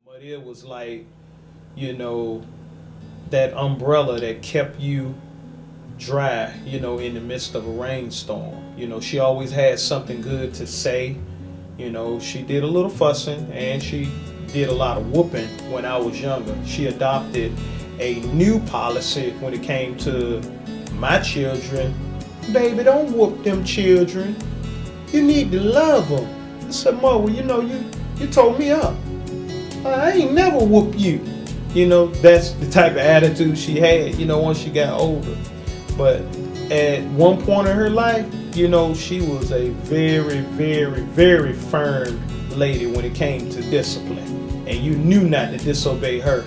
But it was like, you know, that umbrella that kept you dry, in the midst of a rainstorm. She always had something good to say. She did a little fussing and she did a lot of whooping when I was younger. She adopted a new policy when it came to my children. Baby, don't whoop them children. You need to love them. I said, Ma, well, you told me up. I ain't never whoop you. That's the type of attitude she had, once she got older. But at one point in her life, she was a very, very, very firm lady when it came to discipline. And you knew not to disobey her.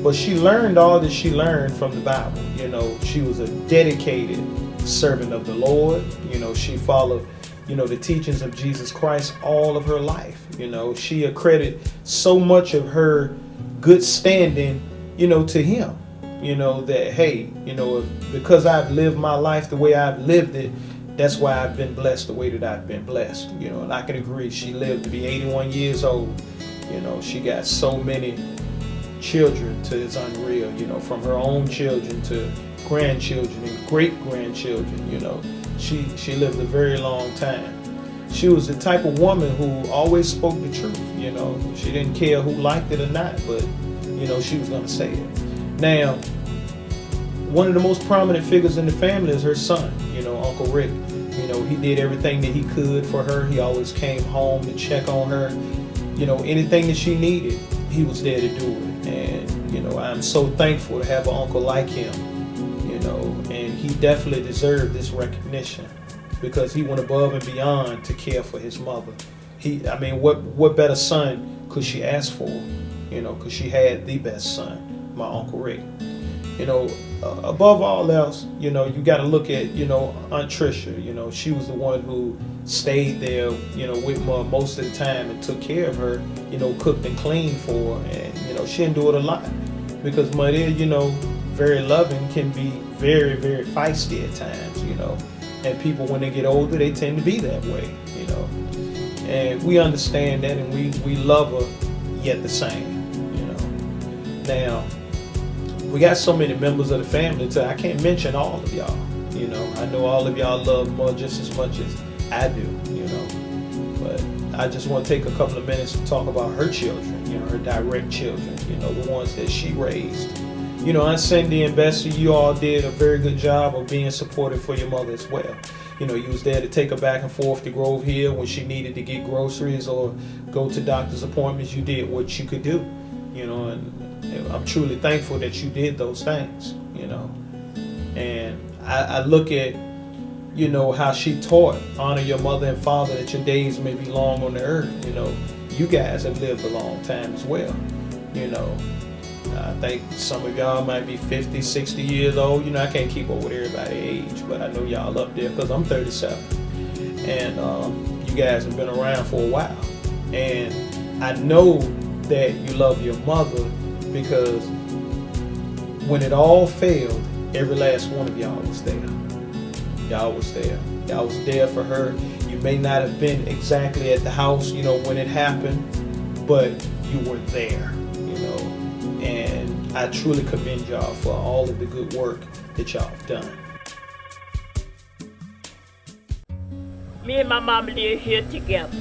But she learned all that she learned from the Bible. She was a dedicated servant of the Lord. She followed, the teachings of Jesus Christ all of her life. She accredited so much of her good standing, to him. That, hey, because I've lived my life the way I've lived it, that's why I've been blessed the way that I've been blessed. And I can agree, she lived to be 81 years old. She got so many children to it's unreal, from her own children to grandchildren and great-grandchildren, she lived a very long time. She was the type of woman who always spoke the truth, She didn't care who liked it or not, but, she was going to say it. Now, one of the most prominent figures in the family is her son, Uncle Rick. He did everything that he could for her. He always came home to check on her. Anything that she needed, he was there to do it. And, I'm so thankful to have an uncle like him, and he definitely deserved this recognition because he went above and beyond to care for his mother. What better son could she ask for? Because she had the best son, my Uncle Rick. Above all else, you got to look at, Aunt Tricia. She was the one who stayed there, with Mom most of the time and took care of her, cooked and cleaned for her. And, she endured a lot because Mother, very loving, can be very, very feisty at times, And people, when they get older, they tend to be that way, And we understand that and we love her yet the same, Now, we got so many members of the family too. I can't mention all of y'all. I know all of y'all love Mother just as much as I do. But I just want to take a couple of minutes to talk about her children. Her direct children. The ones that she raised. Aunt Cindy and Bessie, you all did a very good job of being supportive for your mother as well. You was there to take her back and forth to Grove Hill when she needed to get groceries or go to doctor's appointments. You did what you could do. And I'm truly thankful that you did those things, And I look at, how she taught, honor your mother and father that your days may be long on the earth. You guys have lived a long time as well, I think some of y'all might be 50, 60 years old. I can't keep up with everybody's age, but I know y'all up there because I'm 37. And you guys have been around for a while. And I know that you love your mother because when it all failed Every last one of y'all was there. Y'all was there. Y'all was there for her. You may not have been exactly at the house, you know, when it happened, but you were there, you know. And I truly commend y'all for all of the good work that y'all have done. Me and my mama live here together.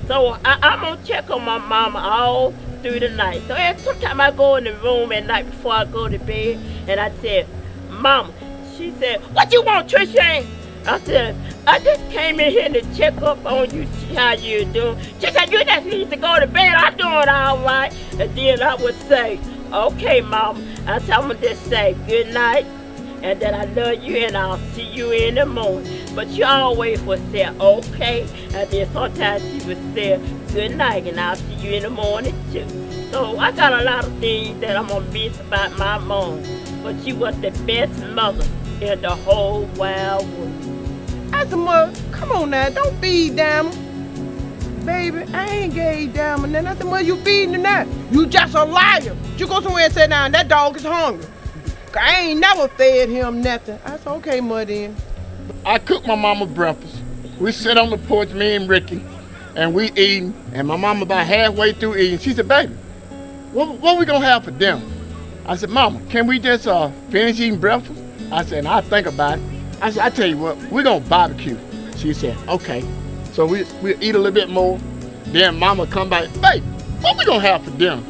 So I'm gonna check on my mama all through the night. So sometimes I go in the room at night before I go to bed and I said, Mama, she said, what you want, Trisha? I said, I just came in here to check up on you, see how you're doing. She said, you just need to go to bed, I'm doing all right. And then I would say, okay, Mama. I said, I'm gonna just say good night, and that I love you and I'll see you in the morning. But she always would say, okay, and then sometimes she would say, good night, and I'll see you in the morning too. So I got a lot of things that I'm gonna miss about my mom, but she was the best mother in the whole wild world. I said, Mother, come on now, don't feed them. Baby, I ain't gave them and then I said, Mother, you feeding them now? You just a liar. You go somewhere and sit down, that dog is hungry. I ain't never fed him nothing. I said, okay, Mother, then. I cook my mama breakfast. We sit on the porch, me and Ricky, and we eating, and my mama about halfway through eating, she said, baby, what we gonna have for dinner? I said, Mama, can we just finish eating breakfast? I said, I'll think about it. I said, I tell you what, we're gonna barbecue. She said, okay. So we eat a little bit more, then Mama come back, baby, what we gonna have for dinner?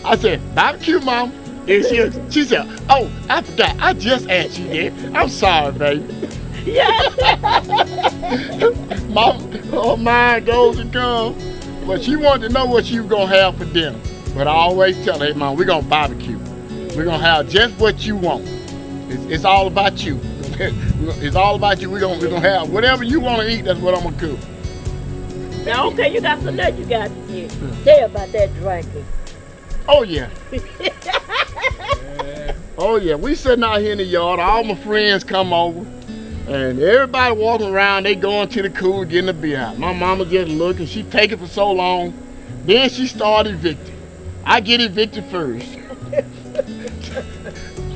I said, barbecue, Mama. And she said, oh, I forgot, I just asked you that. I'm sorry, baby. Yeah. Her mind goes and comes. But she wanted to know what she was gonna have for dinner. But I always tell her, hey, Mom, we're gonna barbecue. We're gonna have just what you want. It's all about you. It's all about you. We're gonna have whatever you want to eat. That's what I'm gonna cook. Now, okay, you got some nuts you got to get. Tell about that drinking. Oh yeah. Oh yeah. We sitting out here in the yard. All my friends come over, and everybody walking around. They going to the cooler getting the beer out. My mama just looking. She take it for so long. Then she started evicting. I get evicted first.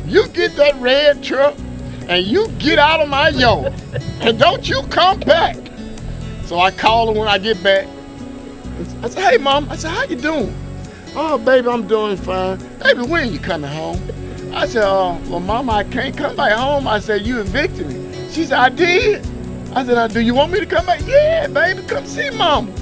You get that red truck and you get out of my yard and don't you come back. So I call her when I get back. I said, hey Mom, I said, how you doing? Oh baby, I'm doing fine. Baby, when you coming home? I said, well Mama, I can't come back home. I said, you evicted me. She said, I did. I said, do you want me to come back? Yeah, baby, come see Mama.